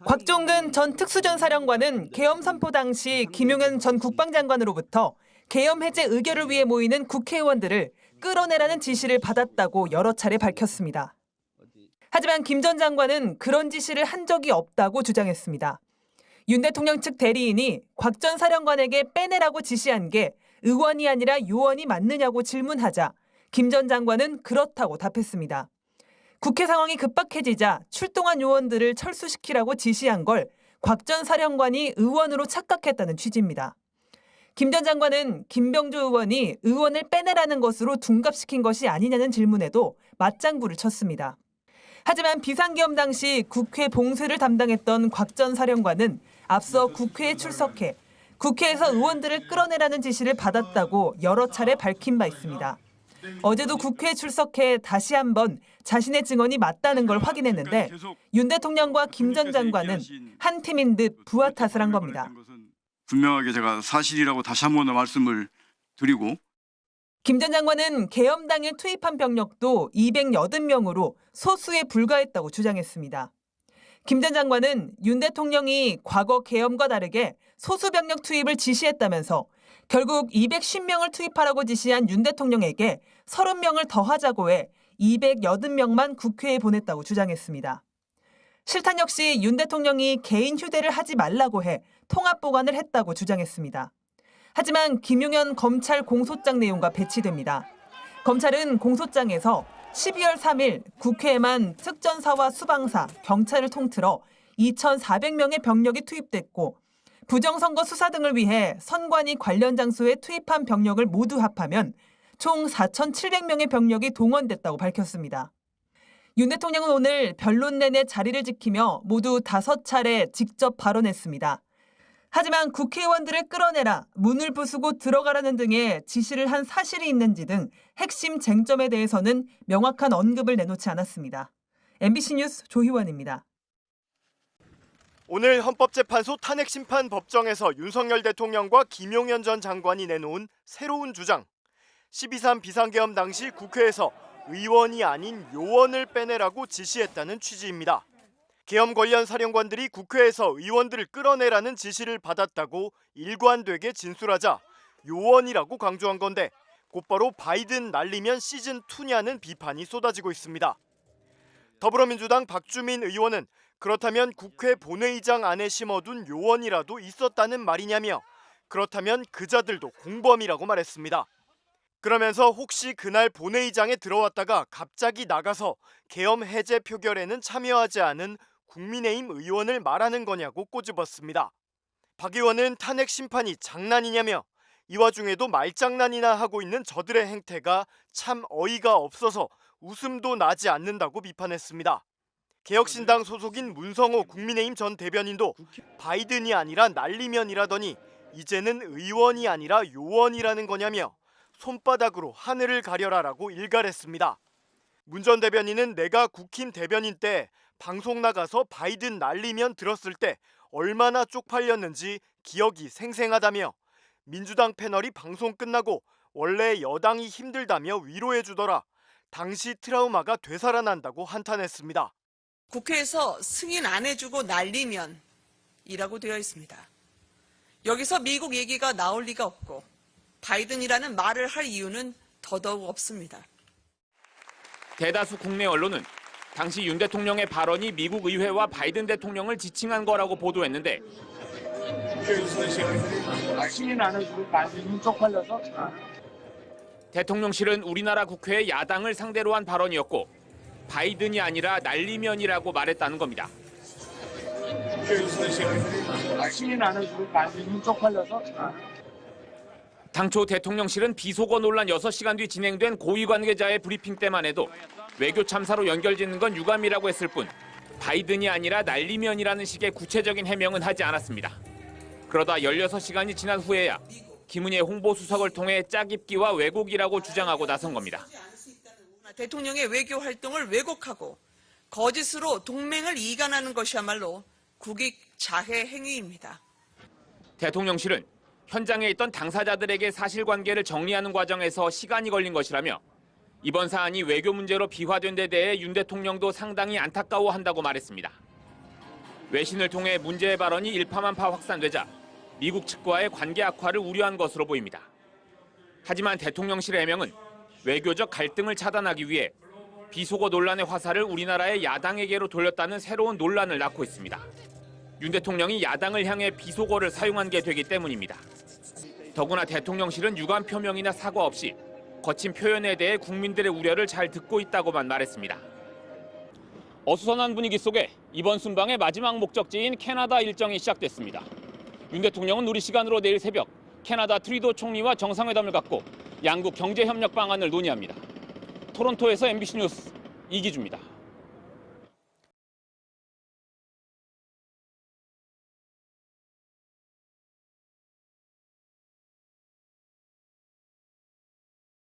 곽종근 전 특수전사령관은 계엄 선포 당시 김용현 전 국방장관으로부터 계엄 해제 의결을 위해 모이는 국회의원들을 끌어내라는 지시를 받았다고 여러 차례 밝혔습니다. 하지만 김 전 장관은 그런 지시를 한 적이 없다고 주장했습니다. 윤 대통령 측 대리인이 곽 전 사령관에게 빼내라고 지시한 게 의원이 아니라 요원이 맞느냐고 질문하자 김 전 장관은 그렇다고 답했습니다. 국회 상황이 급박해지자 출동한 요원들을 철수시키라고 지시한 걸 곽 전 사령관이 의원으로 착각했다는 취지입니다. 김 전 장관은 김병조 의원이 의원을 빼내라는 것으로 둔갑시킨 것이 아니냐는 질문에도 맞장구를 쳤습니다. 하지만 비상계엄 당시 국회 봉쇄를 담당했던 곽 전 사령관은 앞서 국회에 출석해 국회에서 의원들을 끌어내라는 지시를 받았다고 여러 차례 밝힌 바 있습니다. 어제도 국회에 출석해 다시 한번 자신의 증언이 맞다는 걸 확인했는데 윤 대통령과 김 전 장관은 한 팀인 듯 부하 탓을 한 겁니다. 분명하게 제가 사실이라고 다시 한번 말씀을 드리고 김 전 장관은 계엄 당일 투입한 병력도 280명으로 소수에 불과했다고 주장했습니다. 김 전 장관은 윤 대통령이 과거 계엄과 다르게 소수 병력 투입을 지시했다면서 결국 250명을 투입하라고 지시한 윤 대통령에게 30명을 더하자고 해 280명만 국회에 보냈다고 주장했습니다. 실탄 역시 윤 대통령이 개인 휴대를 하지 말라고 해 통합 보관을 했다고 주장했습니다. 하지만 김용현 검찰 공소장 내용과 배치됩니다. 검찰은 공소장에서 12월 3일 국회에만 특전사와 수방사, 경찰을 통틀어 2,400명의 병력이 투입됐고 부정선거 수사 등을 위해 선관위 관련 장소에 투입한 병력을 모두 합하면 총 4,700명의 병력이 동원됐다고 밝혔습니다. 윤 대통령은 오늘 변론 내내 자리를 지키며 모두 5차례 직접 발언했습니다. 하지만 국회의원들을 끌어내라, 문을 부수고 들어가라는 등의 지시를 한 사실이 있는지 등 핵심 쟁점에 대해서는 명확한 언급을 내놓지 않았습니다. MBC 뉴스 조희원입니다. 오늘 헌법재판소 탄핵심판법정에서 윤석열 대통령과 김용현 전 장관이 내놓은 새로운 주장. 12.3 비상계엄 당시 국회에서 의원이 아닌 요원을 빼내라고 지시했다는 취지입니다. 계엄 관련 사령관들이 국회에서 의원들을 끌어내라는 지시를 받았다고 일관되게 진술하자 요원이라고 강조한 건데 곧바로 바이든 날리면 시즌2냐는 비판이 쏟아지고 있습니다. 더불어민주당 박주민 의원은 그렇다면 국회 본회의장 안에 심어둔 요원이라도 있었다는 말이냐며 그렇다면 그자들도 공범이라고 말했습니다. 그러면서 혹시 그날 본회의장에 들어왔다가 갑자기 나가서 계엄 해제 표결에는 참여하지 않은 국민의힘 의원을 말하는 거냐고 꼬집었습니다. 박 의원은 탄핵 심판이 장난이냐며 이 와중에도 말장난이나 하고 있는 저들의 행태가 참 어이가 없어서 웃음도 나지 않는다고 비판했습니다. 개혁신당 소속인 문성호 국민의힘 전 대변인도 바이든이 아니라 날리면이라더니 이제는 의원이 아니라 요원이라는 거냐며 손바닥으로 하늘을 가려라라고 일갈했습니다. 문 전 대변인은 내가 국힘 대변인 때 방송 나가서 바이든 날리면 들었을 때 얼마나 쪽팔렸는지 기억이 생생하다며 민주당 패널이 방송 끝나고 원래 여당이 힘들다며 위로해주더라. 당시 트라우마가 되살아난다고 한탄했습니다. 국회에서 승인 안 해주고 날리면이라고 되어 있습니다. 여기서 미국 얘기가 나올 리가 없고 바이든이라는 말을 할 이유는 더더욱 없습니다. 대다수 국내 언론은 당시 윤 대통령의 발언이 미국 의회와 바이든 대통령을 지칭한 거라고 보도했는데 승인 안 해주고 날리면 쪽팔려서 대통령실은 우리나라 국회의 야당을 상대로 한 발언이었고 바이든이 아니라 날리면이라고 말했다는 겁니다. 승인 안 해주고 날리면 쪽팔려서 당초 대통령실은 비속어 논란 6시간 뒤 진행된 고위 관계자의 브리핑 때만 해도 외교 참사로 연결짓는 건 유감이라고 했을 뿐 바이든이 아니라 날리면이라는 식의 구체적인 해명은 하지 않았습니다. 그러다 16시간이 지난 후에야 김은혜 홍보수석을 통해 짜깁기와 왜곡이라고 주장하고 나선 겁니다. 대통령의 외교 활동을 왜곡하고 거짓으로 동맹을 이간하는 것이야말로 국익 자해 행위입니다. 대통령실은 현장에 있던 당사자들에게 사실관계를 정리하는 과정에서 시간이 걸린 것이라며 이번 사안이 외교 문제로 비화된 데 대해 윤 대통령도 상당히 안타까워한다고 말했습니다. 외신을 통해 문제의 발언이 일파만파 확산되자 미국 측과의 관계 악화를 우려한 것으로 보입니다. 하지만 대통령실 해명은 외교적 갈등을 차단하기 위해 비속어 논란의 화살을 우리나라의 야당에게로 돌렸다는 새로운 논란을 낳고 있습니다. 윤 대통령이 야당을 향해 비속어를 사용한 게 되기 때문입니다. 더구나 대통령실은 유감 표명이나 사과 없이 거친 표현에 대해 국민들의 우려를 잘 듣고 있다고만 말했습니다. 어수선한 분위기 속에 이번 순방의 마지막 목적지인 캐나다 일정이 시작됐습니다. 윤 대통령은 우리 시간으로 내일 새벽 캐나다 트리도 총리와 정상회담을 갖고 양국 경제협력 방안을 논의합니다. 토론토에서 MBC 뉴스 이기주입니다.